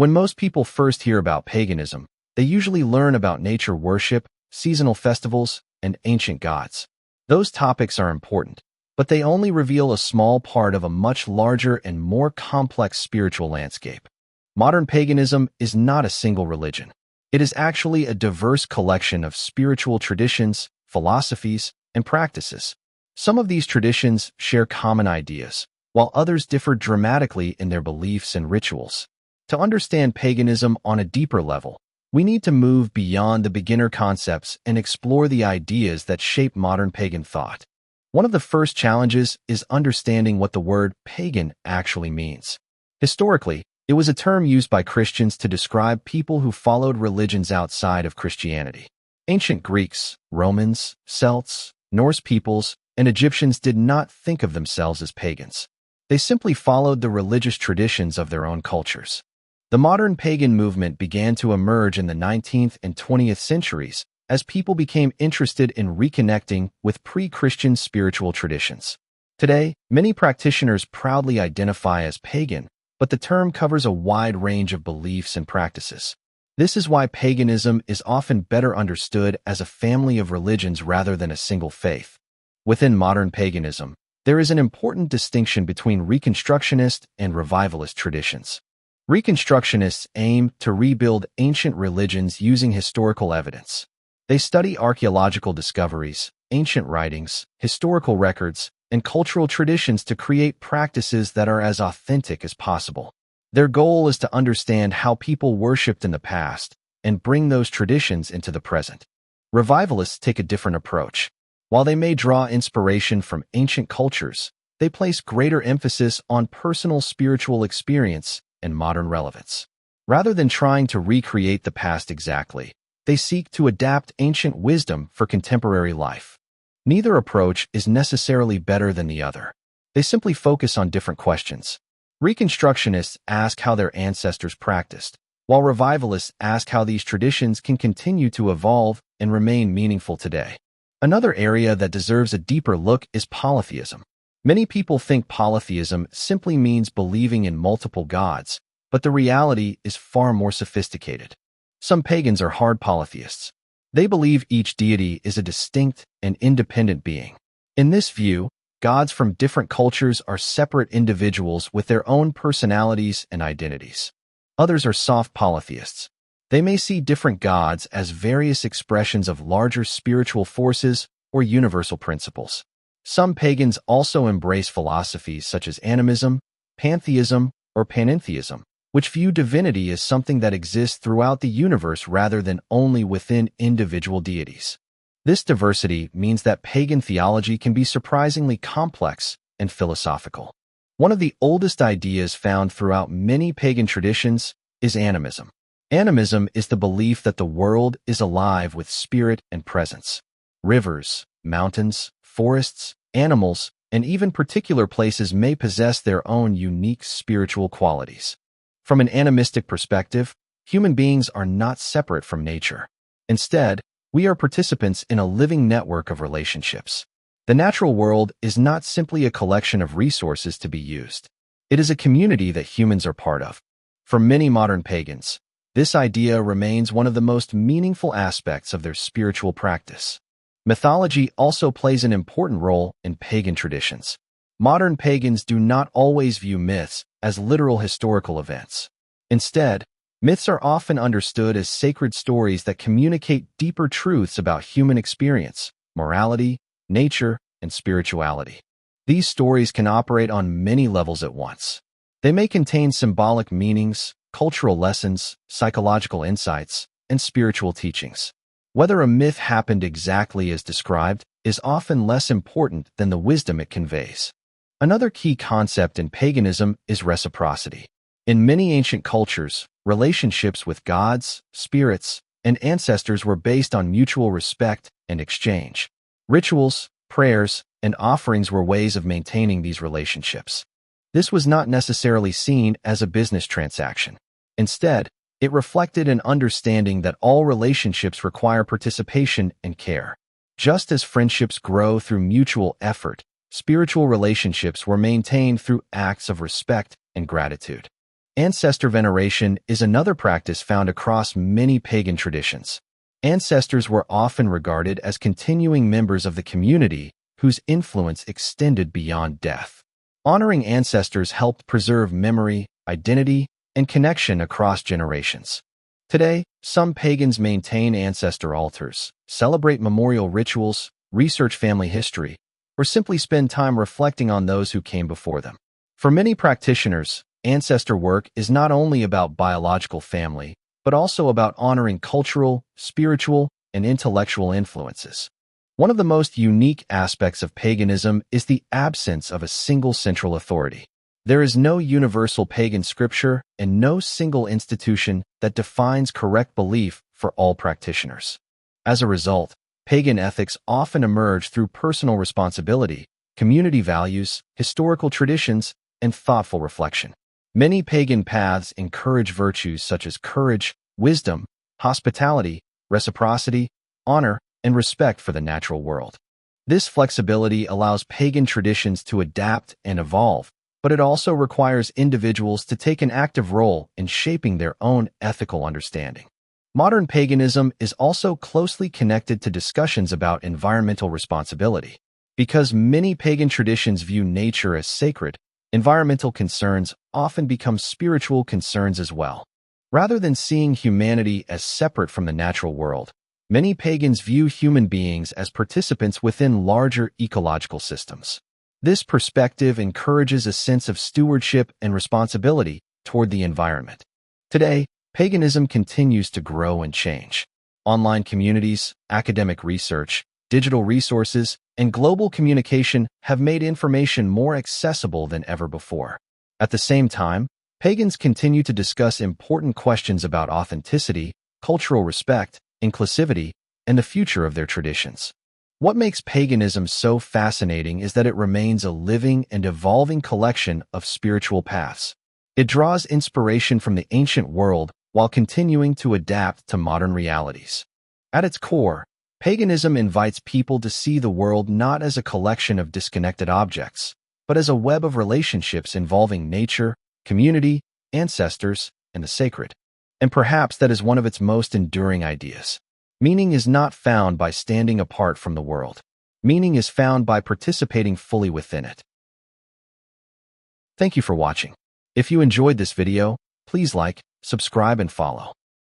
When most people first hear about paganism, they usually learn about nature worship, seasonal festivals, and ancient gods. Those topics are important, but they only reveal a small part of a much larger and more complex spiritual landscape. Modern paganism is not a single religion. It is actually a diverse collection of spiritual traditions, philosophies, and practices. Some of these traditions share common ideas, while others differ dramatically in their beliefs and rituals. To understand paganism on a deeper level, we need to move beyond the beginner concepts and explore the ideas that shape modern pagan thought. One of the first challenges is understanding what the word pagan actually means. Historically, it was a term used by Christians to describe people who followed religions outside of Christianity. Ancient Greeks, Romans, Celts, Norse peoples, and Egyptians did not think of themselves as pagans. They simply followed the religious traditions of their own cultures. The modern pagan movement began to emerge in the 19th and 20th centuries as people became interested in reconnecting with pre-Christian spiritual traditions. Today, many practitioners proudly identify as pagan, but the term covers a wide range of beliefs and practices. This is why paganism is often better understood as a family of religions rather than a single faith. Within modern paganism, there is an important distinction between Reconstructionist and Revivalist traditions. Reconstructionists aim to rebuild ancient religions using historical evidence. They study archaeological discoveries, ancient writings, historical records, and cultural traditions to create practices that are as authentic as possible. Their goal is to understand how people worshipped in the past and bring those traditions into the present. Revivalists take a different approach. While they may draw inspiration from ancient cultures, they place greater emphasis on personal spiritual experience and modern relevance. Rather than trying to recreate the past exactly, they seek to adapt ancient wisdom for contemporary life. Neither approach is necessarily better than the other. They simply focus on different questions. Reconstructionists ask how their ancestors practiced, while revivalists ask how these traditions can continue to evolve and remain meaningful today. Another area that deserves a deeper look is polytheism. Many people think polytheism simply means believing in multiple gods, but the reality is far more sophisticated. Some pagans are hard polytheists. They believe each deity is a distinct and independent being. In this view, gods from different cultures are separate individuals with their own personalities and identities. Others are soft polytheists. They may see different gods as various expressions of larger spiritual forces or universal principles. Some pagans also embrace philosophies such as animism, pantheism, or panentheism, which view divinity as something that exists throughout the universe rather than only within individual deities. This diversity means that pagan theology can be surprisingly complex and philosophical. One of the oldest ideas found throughout many pagan traditions is animism. Animism is the belief that the world is alive with spirit and presence. Rivers, mountains, forests, animals, and even particular places may possess their own unique spiritual qualities. From an animistic perspective, human beings are not separate from nature. Instead, we are participants in a living network of relationships. The natural world is not simply a collection of resources to be used. It is a community that humans are part of. For many modern pagans, this idea remains one of the most meaningful aspects of their spiritual practice. Mythology also plays an important role in pagan traditions. Modern pagans do not always view myths as literal historical events. Instead, myths are often understood as sacred stories that communicate deeper truths about human experience, morality, nature, and spirituality. These stories can operate on many levels at once. They may contain symbolic meanings, cultural lessons, psychological insights, and spiritual teachings. Whether a myth happened exactly as described is often less important than the wisdom it conveys. Another key concept in paganism is reciprocity. In many ancient cultures, relationships with gods, spirits, and ancestors were based on mutual respect and exchange. Rituals, prayers, and offerings were ways of maintaining these relationships. This was not necessarily seen as a business transaction. Instead, it reflected an understanding that all relationships require participation and care. Just as friendships grow through mutual effort, spiritual relationships were maintained through acts of respect and gratitude. Ancestor veneration is another practice found across many pagan traditions. Ancestors were often regarded as continuing members of the community whose influence extended beyond death. Honoring ancestors helped preserve memory, identity, and connection across generations. Today, some pagans maintain ancestor altars, celebrate memorial rituals, research family history, or simply spend time reflecting on those who came before them. For many practitioners, ancestor work is not only about biological family, but also about honoring cultural, spiritual, and intellectual influences. One of the most unique aspects of paganism is the absence of a single central authority. There is no universal pagan scripture and no single institution that defines correct belief for all practitioners. As a result, pagan ethics often emerge through personal responsibility, community values, historical traditions, and thoughtful reflection. Many pagan paths encourage virtues such as courage, wisdom, hospitality, reciprocity, honor, and respect for the natural world. This flexibility allows pagan traditions to adapt and evolve, but it also requires individuals to take an active role in shaping their own ethical understanding. Modern paganism is also closely connected to discussions about environmental responsibility. Because many pagan traditions view nature as sacred, environmental concerns often become spiritual concerns as well. Rather than seeing humanity as separate from the natural world, many pagans view human beings as participants within larger ecological systems. This perspective encourages a sense of stewardship and responsibility toward the environment. Today, paganism continues to grow and change. Online communities, academic research, digital resources, and global communication have made information more accessible than ever before. At the same time, pagans continue to discuss important questions about authenticity, cultural respect, inclusivity, and the future of their traditions. What makes paganism so fascinating is that it remains a living and evolving collection of spiritual paths. It draws inspiration from the ancient world while continuing to adapt to modern realities. At its core, paganism invites people to see the world not as a collection of disconnected objects, but as a web of relationships involving nature, community, ancestors, and the sacred. And perhaps that is one of its most enduring ideas. Meaning is not found by standing apart from the world. Meaning is found by participating fully within it. Thank you for watching. If you enjoyed this video, please like, subscribe, and follow.